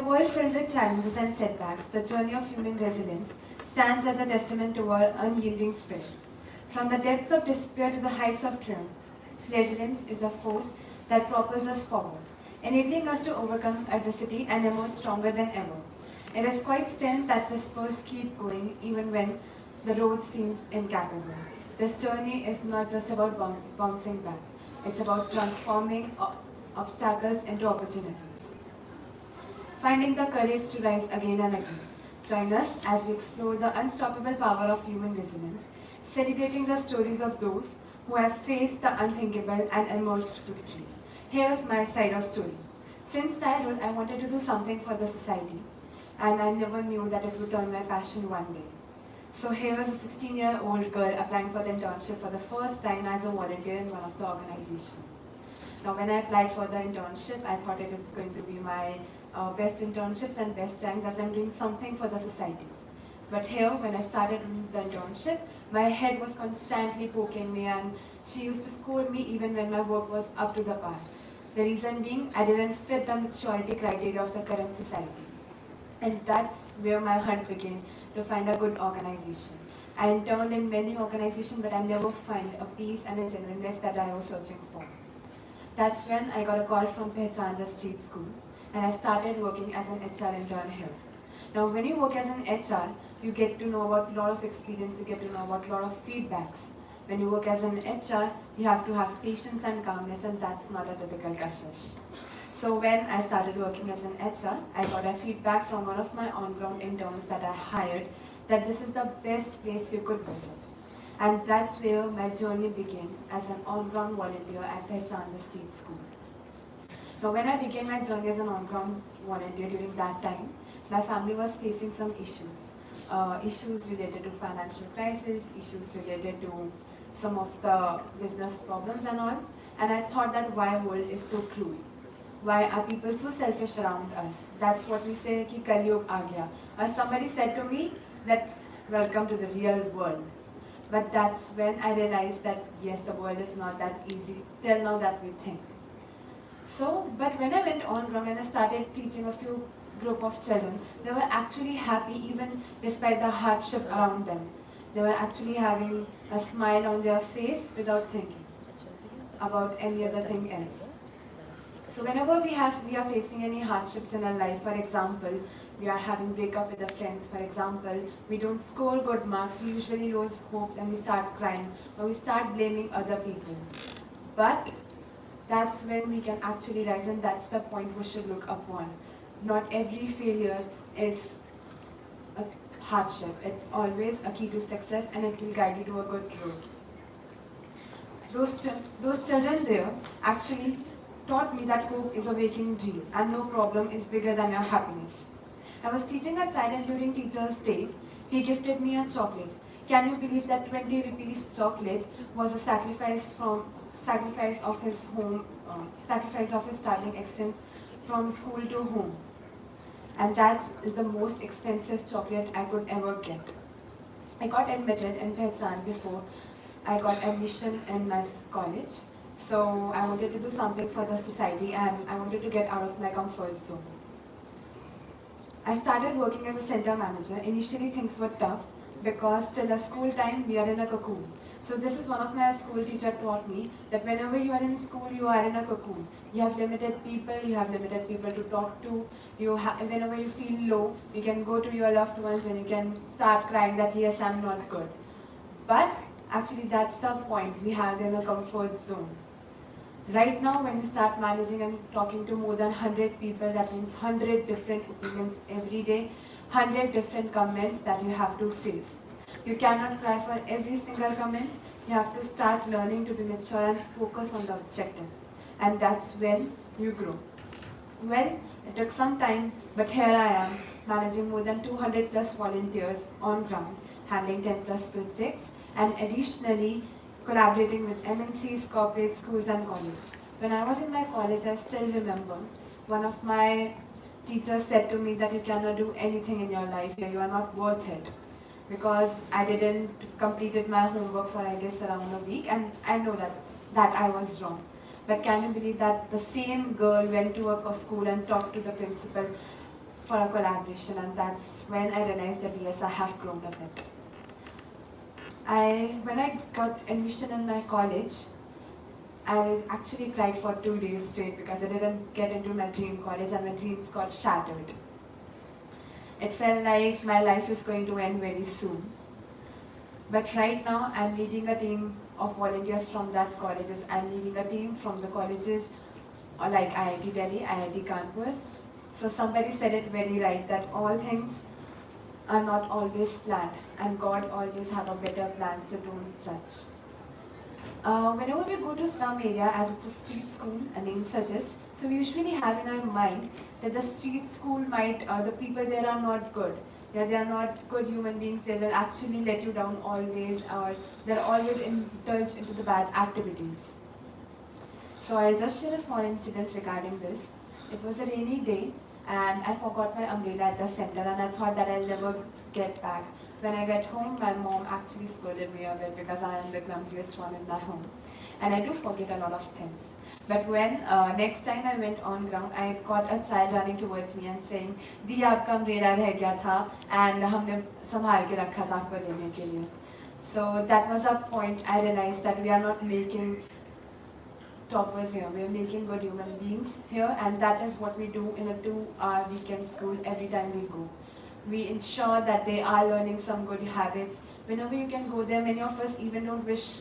world filled with challenges and setbacks, the journey of human resilience stands as a testament to our unyielding spirit. From the depths of despair to the heights of triumph, resilience is the force that propels us forward, enabling us to overcome adversity and emerge stronger than ever. It is quite strength that whispers keep going even when the road seems incapable. This journey is not just about bouncing back, it's about transforming obstacles into opportunities, finding the courage to rise again and again. Join us as we explore the unstoppable power of human resilience, celebrating the stories of those who have faced the unthinkable and emerged victories. Here's my side of story. Since childhood, I wanted to do something for the society, and I never knew that it would turn my passion one day. So here was a 16-year-old girl applying for the internship for the first time as a volunteer in one of the organizations. Now, when I applied for the internship, I thought it was going to be my best internships and best times as I'm doing something for the society. But here, when I started the internship, my head was constantly poking me, and she used to scold me even when my work was up to the par. The reason being, I didn't fit the maturity criteria of the current society. And that's where my hunt began to find a good organization. I interned in many organizations, but I never found a peace and a genuineness that I was searching for. That's when I got a call from Pehchan, the street school, and I started working as an HR intern here. Now, when you work as an HR, you get to know about a lot of experience, you get to know about a lot of feedbacks. When you work as an HR, you have to have patience and calmness, and that's not a typical Kashish. So when I started working as an HR, I got a feedback from one of my on-ground interns that I hired that this is the best place you could visit. And that's where my journey began as an on-ground volunteer at Pehchan, the street school. Now, when I began my journey as an on-ground volunteer during that time, my family was facing some issues. Issues related to financial crisis, issues related to some of the business problems and all. And I thought that why world is so cruel? Why are people so selfish around us? That's what we say, ki Kali Yug aa gaya. Or somebody said to me that welcome to the real world. But that's when I realized that yes, the world is not that easy till now that we think. So, but when I went on ground and I started teaching a few group of children, they were actually happy even despite the hardship around them. They were actually having a smile on their face without thinking about any other thing else. So whenever we are facing any hardships in our life, for example, we are having breakup with our friends, for example, we don't score good marks, we usually lose hopes and we start crying or we start blaming other people. But that's when we can actually rise, and that's the point we should look upon. Not every failure is a hardship. It's always a key to success, and it will guide you to a good road. Those children there actually taught me that hope is a waking dream and no problem is bigger than your happiness. I was teaching a child, and during Teacher's Day, he gifted me a chocolate. Can you believe that 20 rupees chocolate was a sacrifice of his home, sacrifice of his traveling expense from school to home? And that is the most expensive chocolate I could ever get. I got admitted in Pehchan before I got admission in my college. So I wanted to do something for the society, and I wanted to get out of my comfort zone. I started working as a center manager. Initially things were tough because till the school time we are in a cocoon. So this is one of my school teacher taught me that whenever you are in school, you are in a cocoon. You have limited people to talk to. Whenever you feel low, you can go to your loved ones and you can start crying that yes, I'm not good. But actually that's the point, we are in a comfort zone. Right now, when you start managing and talking to more than 100 people, that means 100 different opinions every day, 100 different comments that you have to face. You cannot cry for every single comment. You have to start learning to be mature and focus on the objective. And that's when you grow. Well, it took some time, but here I am, managing more than 200 plus volunteers on ground, handling 10 plus projects, and additionally, collaborating with MNCs, corporate schools and colleges. When I was in my college, I still remember one of my teachers said to me that you cannot do anything in your life here, you are not worth it. Because I didn't completed my homework for I guess around a week, and I know that I was wrong. But can you believe that the same girl went to a school and talked to the principal for a collaboration, and that's when I realized that yes, I have grown a bit. When I got admission in my college, I actually cried for 2 days straight because I didn't get into my dream college and my dreams got shattered. It felt like my life is going to end very soon. But right now, I'm leading a team of volunteers from that colleges. I'm leading a team from the colleges like IIT Delhi, IIT Kanpur. So somebody said it very right that all things are not always planned and God always have a better plan, so don't judge. Whenever we go to slum area, as it's a street school, a name suggests, so we usually have in our mind that the street school might, the people there are not good. Yeah, they are not good human beings, they will actually let you down always, or they're always indulged into the bad activities. So I'll just share a small incident regarding this. It was a rainy day and I forgot my umbrella at the center and I thought that I'll never get back. When I get home, my mom actually scolded me a bit because I am the clumsiest one in my home. And I do forget a lot of things. But when next time I went on ground, I caught a child running towards me and saying, "Di aapka umbrella reh gaya tha and हमने संभाल के रखा था आपको देने के लिए." So that was a point I realized that we are not making toppers here. We are making good human beings here, and that is what we do in a 2-hour weekend school every time we go. We ensure that they are learning some good habits. Whenever you can go there, many of us even don't wish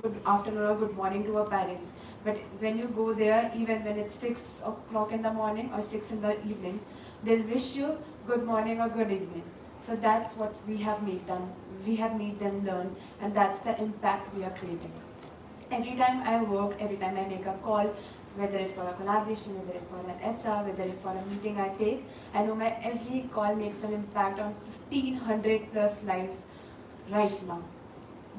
good afternoon or good morning to our parents. But when you go there, even when it's 6 o'clock in the morning or 6 in the evening, they'll wish you good morning or good evening. So that's what we have made them. We have made them learn, and that's the impact we are creating. Every time I work, every time I make a call, whether it's for a collaboration, whether it's for an HR, whether it's for a meeting I take, I know my every call makes an impact on 1500 plus lives right now.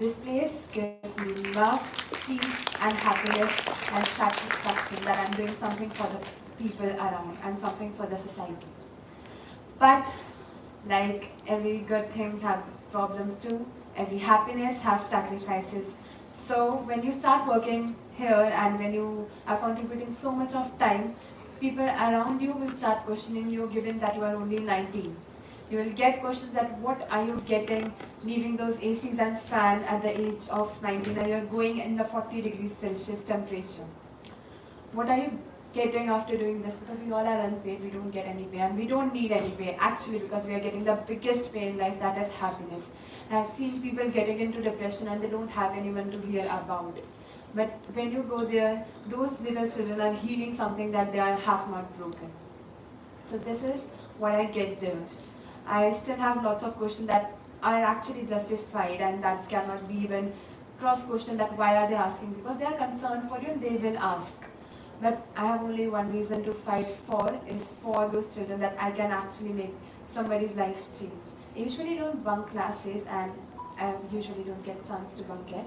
This place gives me love, peace and happiness and satisfaction that I'm doing something for the people around and something for the society. But like every good thing have problems too, every happiness have sacrifices. So when you start working here and when you are contributing so much of time, people around you will start questioning you given that you are only 19. You will get questions that what are you getting leaving those ACs and fan at the age of 19 and you're going in the 40 degrees Celsius temperature. What are you getting after doing this? Because we all are unpaid, we don't get any pay and we don't need any pay actually because we are getting the biggest pay in life, that is happiness. I've seen people getting into depression and they don't have anyone to hear about. But when you go there, those little children are healing something that they are half not broken. So this is what I get there. I still have lots of questions that are actually justified and that cannot be even cross-questioned that why are they asking? Because they are concerned for you and they will ask. But I have only one reason to fight for is for those children that I can actually make somebody's life change. I usually don't bunk classes and I usually don't get chance to bunk it.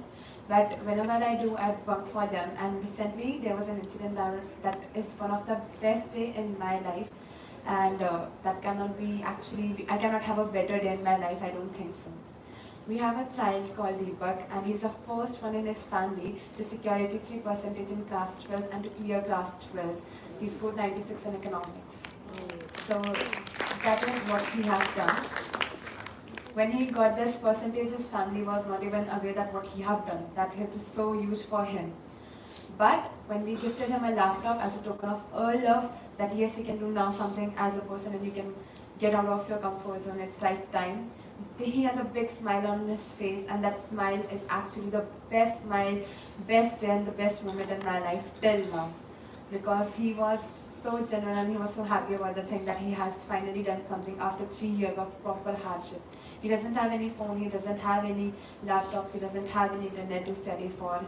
But whenever I do, I bunk for them. And recently there was an incident that is one of the best day in my life. And that cannot be actually, I cannot have a better day in my life, I don't think so. We have a child called Deepak and he's the first one in his family to secure 83% in class 12 and to clear class 12. He scored 96 in economics. So that is what he has done. When he got this percentage, his family was not even aware that what he have done, that it is so huge for him. But when we gifted him a laptop as a token of our love, that yes, he can do now something as a person and you can get out of your comfort zone, it's right time. He has a big smile on his face and that smile is actually the best smile, best day and the best moment in my life till now. Because he was so genuine and he was so happy about the thing that he has finally done something after 3 years of proper hardship. He doesn't have any phone, he doesn't have any laptops, he doesn't have any internet to study for.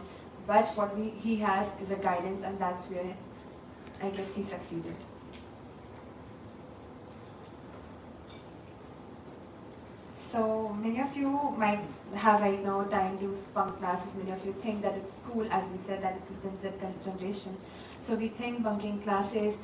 But what he has is a guidance and that's where I guess he succeeded. So many of you might have right now time to bunk classes. Many of you think that it's cool, as we said, that it's a Gen Z generation. So we think bunking classes,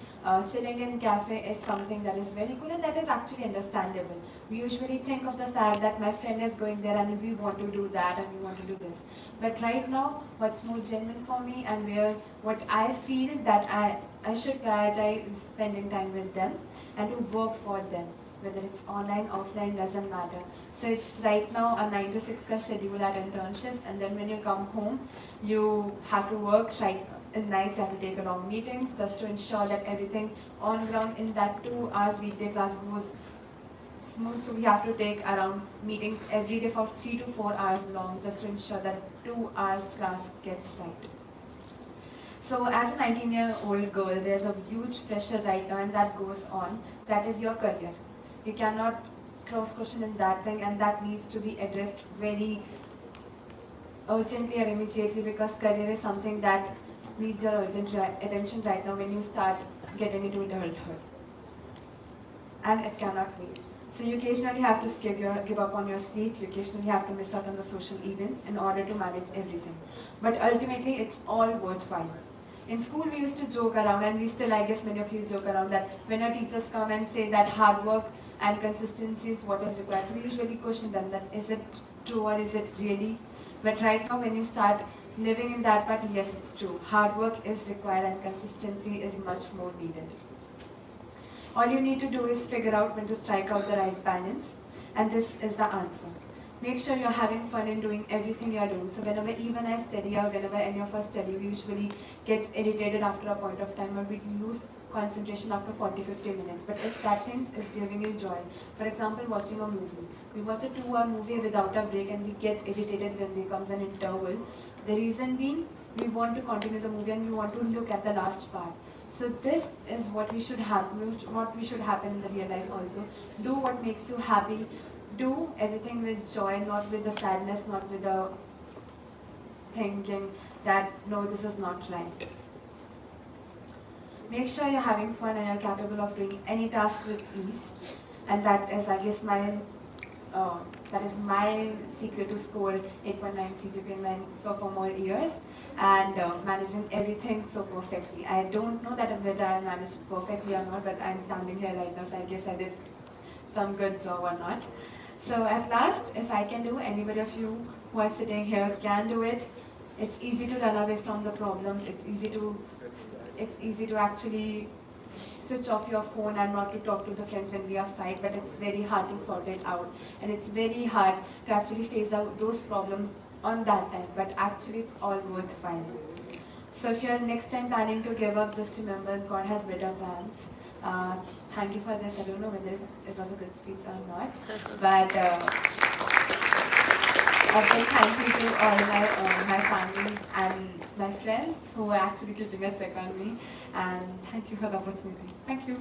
chilling in cafe is something that is very cool, and that is actually understandable. We usually think of the fact that my friend is going there and we want to do that and we want to do this. But right now, what's more genuine for me and what I feel that I should prioritize is spending time with them and to work for them. Whether it's online, offline, doesn't matter. So it's right now a 9 to 6 ka schedule at internships, and then when you come home, you have to work right in nights, you have to take long meetings just to ensure that everything on ground in that 2 hours weekday class goes smooth. So we have to take around meetings every day for 3 to 4 hours long just to ensure that 2 hours class gets right. So as a 19-year-old girl, there's a huge pressure right now and that goes on. That is your career. You cannot cross-question in that thing, and that needs to be addressed very urgently or immediately, because career is something that needs your urgent attention right now when you start getting into adulthood. And it cannot wait. So you occasionally have to give up on your sleep, you occasionally have to miss out on the social events in order to manage everything. But ultimately, it's all worthwhile. In school, we used to joke around, and we still, I guess many of you joke around, that when our teachers come and say that hard work and consistency is what is required, so we usually question them that is it true or is it really? But right now, when you start living in that part, yes, it's true. Hard work is required and consistency is much more needed. All you need to do is figure out when to strike out the right balance, and this is the answer. Make sure you're having fun in doing everything you're doing. So whenever even I study or whenever any of us study, we usually gets irritated after a point of time, or we lose concentration after 40-50 minutes. But if that thing is giving you joy, for example, watching a movie. We watch a 2-hour movie without a break and we get irritated when there comes an interval. The reason being, we want to continue the movie and we want to look at the last part. So this is what we should have, what we should happen in the real life also. Do what makes you happy. Do everything with joy, not with the sadness, not with the thinking that no, this is not right. Make sure you're having fun and you're capable of doing any task with ease. And that is, I guess, that is my secret to score 8.9 CGPA in my sophomore years and managing everything so perfectly. I don't know that whether I managed perfectly or not, but I'm standing here right now, so I guess I did some good job or not. So at last, if I can do, anybody of you who are sitting here can do it. It's easy to run away from the problems. It's easy to actually switch off your phone and not to talk to the friends when we are fight, but it's very hard to sort it out. And it's very hard to actually face out those problems on that time, but actually it's all worthwhile. So if you're next time planning to give up, just remember God has better plans. Thank you for this. I don't know whether it was a good speech or not, but a big thank you to all my family and my friends who are actually keeping a check on me, and thank you for the opportunity. Thank you.